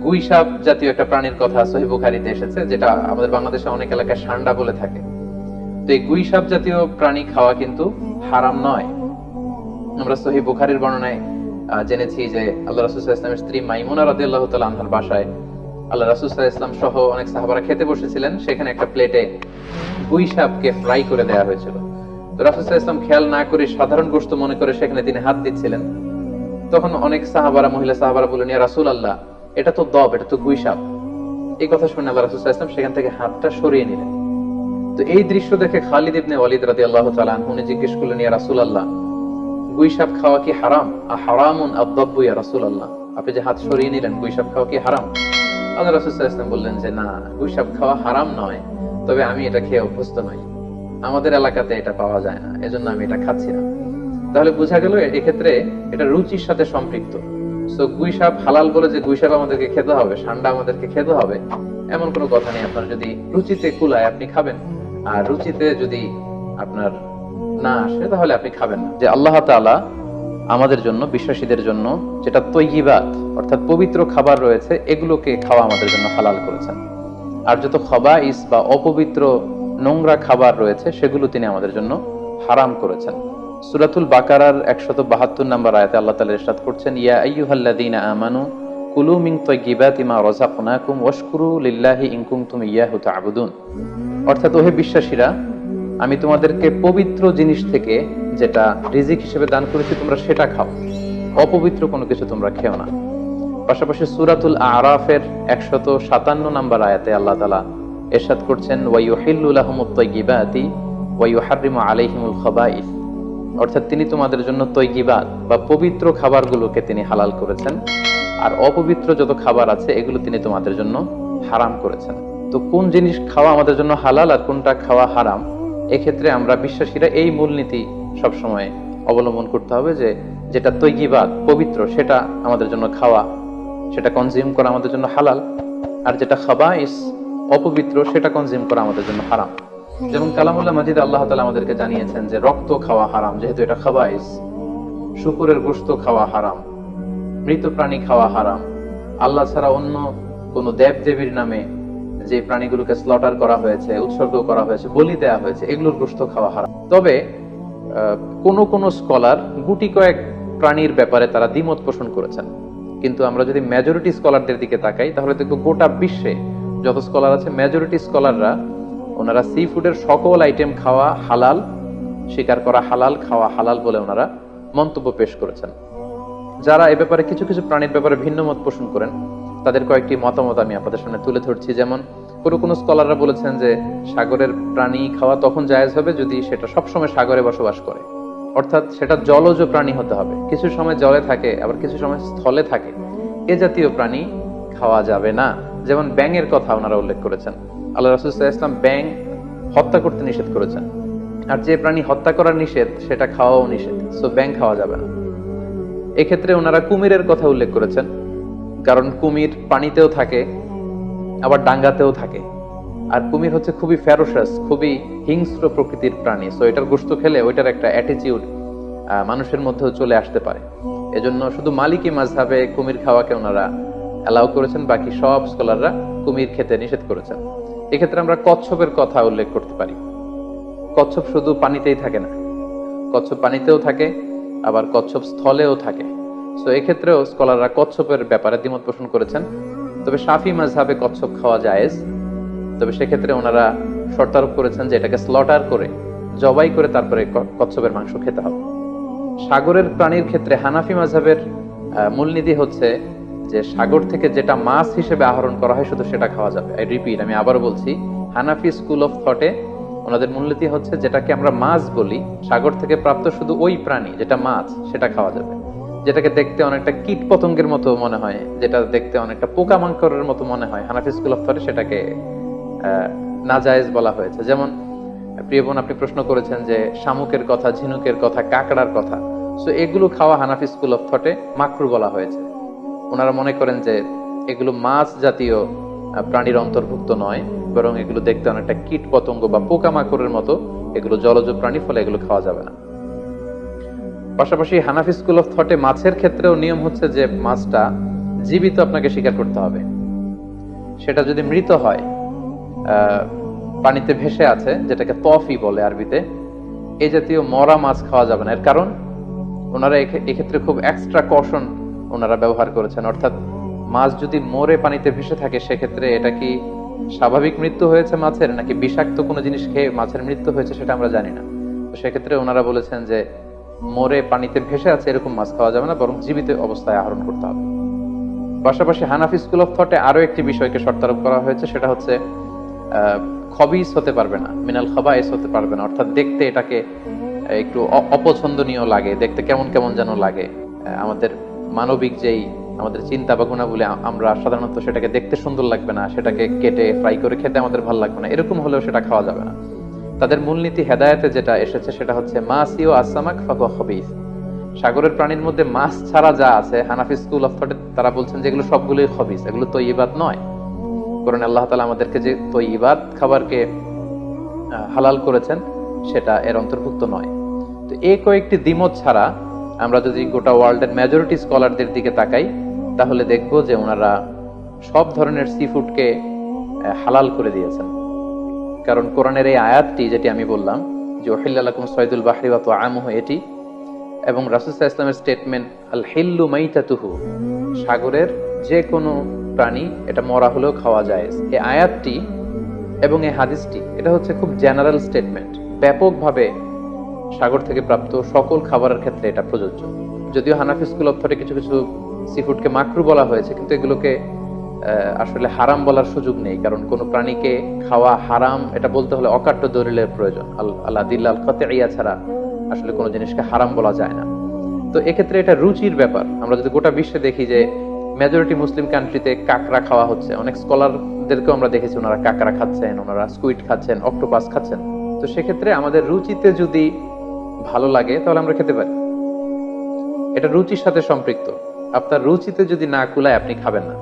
গুই সাপ জাতীয় একটা প্রাণীর কথা সহিহ বুখারীতে এসেছে, যেটা আমাদের বাংলাদেশে অনেক এলাকায় ষান্ডা বলে থাকে। তো এই গুই সাপ জাতীয় প্রাণী খাওয়া কিন্তু হারাম নয়। আমরা সহিহ বুখারীর বর্ণনায় জেনেছি যে আল্লাহ রাসূল সাল্লাল্লাহু আলাইহি ওয়াসাল্লামের স্ত্রী মাইমুনা রাদিয়াল্লাহু তাআলা আনহার বাসায় আল্লাহ রাসূল সাল্লাল্লাহু আলাইহি ওয়াসাল্লাম সহ অনেক সাহাবারা খেতে বসেছিলেন। সেখানে একটা প্লেটে গুই সাপকে ফ্রাই করে দেওয়া হয়েছিল। তো রাসূল সাল্লাল্লাহু আলাইহি ওয়াসাল্লাম খেয়াল না করে সাধারণ গোশত মনে করে সেখানে তিনি হাত দিচ্ছিলেন। তখন অনেক সাহাবারা, মহিলা সাহাবারা বললেন, ইয়া রাসূলুল্লাহ, এটা তো দব, এটা তো গুই সাপ। এই কথা শুনে আল্লাহ রাসূল সাল্লাল্লাহু আলাইহি ওয়াসাল্লাম সেখান থেকে হাতটা সরিয়ে নিলেন। তো এই দৃশ্য দেখে খালিদ ইবনে ওয়ালিদ রাদিয়াল্লাহু তাআলা আনহু জিজ্ঞেস করলেন, ইয়া রাসূলুল্লাহ, গুই সাপ খাওয়া কি হারাম? হারামুন আদ-দাব্বু ইয়া রাসূলুল্লাহ, আপনি যে হাত সরিয়ে নিলেন, গুই সাপ খাওয়া কি হারাম? আল্লাহ রাসূল সাল্লাল্লাহু আলাইহি ওয়াসাল্লাম বললেন যে না, গুই সাপ খাওয়া হারাম নয়, তবে আমি এটা খেয়ে অভ্যস্ত নই, আমাদের এলাকাতে এটা পাওয়া যায় না, এজন্য আমি এটা খাচ্ছি না। তাহলে বোঝা গেল এক্ষেত্রে এটা রুচির সাথে সম্পৃক্ত। সো গুই সাপ হালাল বলে যে গুই সাপ আমাদেরকে খেতে হবে, ষান্ডা আমাদেরকে খেতে হবে, এমন কোনো কথা নেই। আপনার যদি রুচিতে কুলায় আপনি খাবেন, আর রুচিতে যদি আপনার না আসে তাহলে আপনি খাবেন না। যে আল্লাহ তাআলা আমাদের জন্য, বিশ্বাসীদের জন্য যেটা তৈয়িবাত অর্থাৎ পবিত্র খাবার রয়েছে, এগুলোকে খাওয়া আমাদের জন্য হালাল করেছেন। আর যত খাবাইস বা অপবিত্র নোংরা খাবার রয়েছে সেগুলো তিনি আমাদের জন্য হারাম করেছেন। সূরাতুল বাকারার 172 নম্বর আয়াতে আল্লাহ তাআলা ইরশাদ করছেন, ইয়া আইয়ুহাল্লাযীনা আমানু কুলু মিন তাইয়্যিবাতি মা রাযাকনাকুম ওয়াশকুরু লিল্লাহি ইন কুনতুম ইয়াহু তা'বুদুন। অর্থাৎ ওহে বিশ্বাসীরা, আমি তোমাদেরকে পবিত্র জিনিস থেকে যেটা রিজিক হিসেবে দান করেছি তোমরা সেটা খাও, অপবিত্র কোনো কিছু তোমরা খেও না। পাশাপাশি সূরাতুল আরাফের 157 নম্বর আয়াতে আল্লাহ তাআলা ইরশাদ করছেন, ওয়া ইউহিল্লু লাহুমুত তাইয়্যিবাতি ওয়া ইউহাররিমু আলাইহিমুল খাবাইস। অর্থাৎ তিনি তোমাদের জন্য তৈয়িবাত বা পবিত্র খাবারগুলোকে তিনি হালাল করেছেন, আর অপবিত্র যত খাবার আছে এগুলো তিনি তোমাদের জন্য হারাম করেছেন। তো কোন জিনিস খাওয়া আমাদের জন্য হালাল আর কোনটা খাওয়া হারাম, এক্ষেত্রে আমরা বিশ্বাসীরা এই মূলনীতি সবসময় অবলম্বন করতে হবে যে যেটা তৈয়িবাত পবিত্র সেটা আমাদের জন্য খাওয়া, সেটা কনজিউম করা আমাদের জন্য হালাল, আর যেটা খাবাইস অপবিত্র সেটা কনজিউম করা আমাদের জন্য হারাম। যেমন কালামুল্লাহ মাজিদ আল্লাহ তাআলা আমাদেরকে জানিয়েছেন যে রক্ত খাওয়া হারাম, যেহেতু এটা খাবাইস। শুকরের গোশত খাওয়া হারাম, মৃত প্রাণী খাওয়া হারাম, আল্লাহ ছাড়া অন্য কোন দেব দেবীর নামে যে প্রাণীগুলোকে স্লটার করা হয়েছে, উৎসর্গ করা হয়েছে, বলি দেওয়া হয়েছে, এগুলোর গোশত খাওয়া হারাম। তবে কোন স্কলার গুটি কয়েক প্রাণীর ব্যাপারে তারা দ্বিমত পোষণ করেছেন, কিন্তু আমরা যদি মেজরিটি স্কলারদের দিকে তাকাই তাহলে দেখব গোটা বিশ্বে যত স্কলার আছে মেজরিটি স্কলাররা ওনারা সি ফুডের সকল আইটেম খাওয়া হালাল, শিকার করা হালাল, খাওয়া হালাল বলে ওনারা মন্তব্য পেশ করেছেন। যারা এ ব্যাপারে কিছু কিছু প্রাণীর ব্যাপারে ভিন্ন মত পোষণ করেন তাদের কয়েকটি মতামত আমি আপনাদের সামনে তুলে ধরছি। যেমন কোন স্কলাররা বলেছেন যে সাগরের প্রাণী খাওয়া তখন জায়েজ হবে যদি সেটা সবসময় সাগরে বসবাস করে, অর্থাৎ সেটা জলজ প্রাণী হতে হবে, কিছু সময় জলে থাকে আবার কিছু সময় স্থলে থাকে, এ জাতীয় প্রাণী খাওয়া যাবে না। যেমন ব্যাঙের কথা ওনারা উল্লেখ করেছেন, আল্লাহ রাসূল সাল্লাল্লাহু আলাইহি ওয়াসাল্লাম ব্যাঙ হত্যা করতে নিষেধ করেছেন, আর যে প্রাণী হত্যা করা নিষেধ সেটা খাওয়াও নিষেধ, সো ব্যাঙ খাওয়া যাবে না। এক্ষেত্রে ওনারা কুমিরের কথা উল্লেখ করেছেন, কারণ কুমির পানিতেও থাকে আবার ডাঙ্গাতেও থাকে, আর কুমির হচ্ছে খুবই ফেরোসাস, খুবই হিংস্র প্রকৃতির প্রাণী, সো এটার গোশত খেলে ওইটার একটা অ্যাটিটিউড মানুষের মধ্যেও চলে আসতে পারে। এজন্য শুধু মালিকি মাযহাবে কুমির খাওয়াকে ওনারা অ্যালাউ করেছেন, বাকি সব স্কলাররা কুমির খেতে নিষেধ করেছেন। এক্ষেত্রে আমরা কচ্ছপের কথা উল্লেখ করতে পারি। কচ্ছপ শুধু পানিতেই থাকে না, কচ্ছপ পানিতেও থাকে আবার কচ্ছপ স্থলেও থাকে, সো এক্ষেত্রেও স্কলাররা কচ্ছপের ব্যাপারে দ্বিমত পোষণ করেছেন। তবে শাফি মাযহাবে কচ্ছপ খাওয়া জায়েজ, তবে সেক্ষেত্রে ওনারা শর্তারোপ করেছেন যে এটাকে স্লটার করে জবাই করে তারপরে কচ্ছপের মাংস খেতে হবে। সাগরের প্রাণীর ক্ষেত্রে হানাফি মাযহাবের মূলনীতি হচ্ছে যে সাগর থেকে যেটা মাছ হিসেবে আহরণ করা হয় শুধু সেটা খাওয়া যাবে। আই রিপিট, আমি আবার বলছি, হানাফি স্কুল অফ থটে ওনাদের মূলনীতি হচ্ছে যেটাকে আমরা মাছ বলি, সাগর থেকে প্রাপ্ত শুধু ওই প্রাণী যেটা মাছ সেটা খাওয়া যাবে। যেটাকে দেখতে অনেকটা কীট পতঙ্গের মতো মনে হয়, যেটা দেখতে অনেকটা পোকামাকড়ের মতো মনে হয়, হানাফি স্কুল অফ থটে সেটাকে নাজায়েজ বলা হয়েছে। যেমন প্রিয় বোন, আপনি প্রশ্ন করেছেন যে শামুকের কথা, ঝিনুকের কথা, কাঁকড়ার কথা, সো এগুলো খাওয়া হানাফি স্কুল অফ থটে মাকরু বলা হয়েছে। ওনারা মনে করেন যে এগুলো মাছ জাতীয় প্রাণীর অন্তর্ভুক্ত নয়, বরং এগুলো দেখতে অনেকটা কীট পতঙ্গ বা পোকামাকড়ের মতো, এগুলো জলজ প্রাণী, ফলে এগুলো খাওয়া যাবে না। পাশাপাশি হানাফি স্কুল অফ থটে মাছের ক্ষেত্রেও নিয়ম হচ্ছে যে মাছটা জীবিত আপনাকে স্বীকার করতে হবে। সেটা যদি মৃত হয়, পানিতে ভেসে আছে, যেটাকে তফি বলে আরবিতে, এই জাতীয় মরা মাছ খাওয়া যাবে না। এর কারণ ওনারা এক্ষেত্রে খুব এক্সট্রা কশন ওনারা ব্যবহার করেছেন। অর্থাৎ মাছ যদি মরে পানিতে ভেসে থাকে, সেক্ষেত্রে এটা কি স্বাভাবিক মৃত্যু হয়েছে মাছের, নাকি বিষাক্ত কোনো জিনিস খেয়ে মাছের মৃত্যু হয়েছে, সেটা আমরা জানি না। তো সেক্ষেত্রে ওনারা বলেছেন যে মরে পানিতে ভেসে আছে এরকম মাছ খাওয়া যাবে না, বরং জীবিত অবস্থায় আহরণ করতে হবে। পাশাপাশি হানাফি স্কুল অফ থটে আরো একটি বিষয়কে শর্তারোপ করা হয়েছে, সেটা হচ্ছে খবিস হতে পারবে না, মিনাল খাবাইস হতে পারবে না। অর্থাৎ দেখতে এটাকে একটু অপছন্দনীয় লাগে, দেখতে কেমন কেমন যেন লাগে। আমাদের মানবিক যেই আমাদের চিন্তা বা গুণাবলী, আমরা সাধারণত সেটাকে দেখতে সুন্দর লাগবে না, সেটাকে কেটে ফ্রাই করে খেতে আমাদের ভালো লাগবে না, এরকম হলেও সেটা খাওয়া যাবে না। তাদের মূলনীতি হেদায়েতে যেটা এসেছে সেটা হচ্ছে মাসি ও আসামাক ফাহুয়া খবিস। সাগরের প্রাণীর মধ্যে মাছ ছাড়া যা আছে, হানাফি স্কুল অফ থটে তারা বলছেন যেগুলো সবগুলোই খবিস, এগুলো তৈয়বাত নয়। কারণ আল্লাহ তাআলা আমাদেরকে যে তৈয়বাত খাবারকে হালাল করেছেন, সেটা এর অন্তর্ভুক্ত নয়। তো এই কয়েকটি দ্বিমত ছাড়া আমরা যদি গোটা ওয়ার্ল্ডের মেজরিটি স্কলারদের দিকে তাকাই, তাহলে দেখব যে ওনারা সব ধরনের সি ফুডকে হালাল করে দিয়েছেন। কারণ কোরআনের এই আয়াতটি, যেটি আমি বললাম যে উহিল্লা লাকুম সাইদুল বাহরি ওয়া তুআমুহু, এটি এবং রাসূল সাল্লাল্লাহু আলাইহি ওয়াসাল্লামের স্টেটমেন্ট আল হিল্লু মাইতাতুহু, সাগরের যে কোনো প্রাণী এটা মরা হলেও খাওয়া যায়, এই আয়াতটি এবং এই হাদিসটি, এটা হচ্ছে খুব জেনারেল স্টেটমেন্ট, ব্যাপকভাবে সাগর থেকে প্রাপ্ত সকল খাবারের ক্ষেত্রে এটা প্রযোজ্য। যদিও হানাফি স্কুল অফ থটে কিছু কিছু সি ফুডকে মাকরু বলা হয়েছে, কিন্তু এগুলোকে আসলে হারাম বলার সুযোগ নেই। কারণ কোন প্রাণীকে খাওয়া হারাম এটা বলতে হলে অকাট্য দলিলের প্রয়োজন, আল্লাহ দিল্লাল কাতঈয়া ছাড়া আসলে কোনো জিনিসকে হারাম বলা যায় না। তো এক্ষেত্রে এটা রুচির ব্যাপার। আমরা যদি গোটা বিশ্বে দেখি যে মেজরিটি মুসলিম কান্ট্রিতে কাঁকড়া খাওয়া হচ্ছে, অনেক স্কলারদেরকেও আমরা দেখেছি ওনারা কাঁকড়া খাচ্ছেন, ওনারা স্কুইড খাচ্ছেন, অক্টোপাস খাচ্ছেন। তো সেক্ষেত্রে আমাদের রুচিতে যদি ভালো লাগে তাহলে আমরা খেতে পারি, এটা রুচির সাথে সম্পৃক্ত। আপনার রুচিতে যদি না কুলায় আপনি খাবেন না।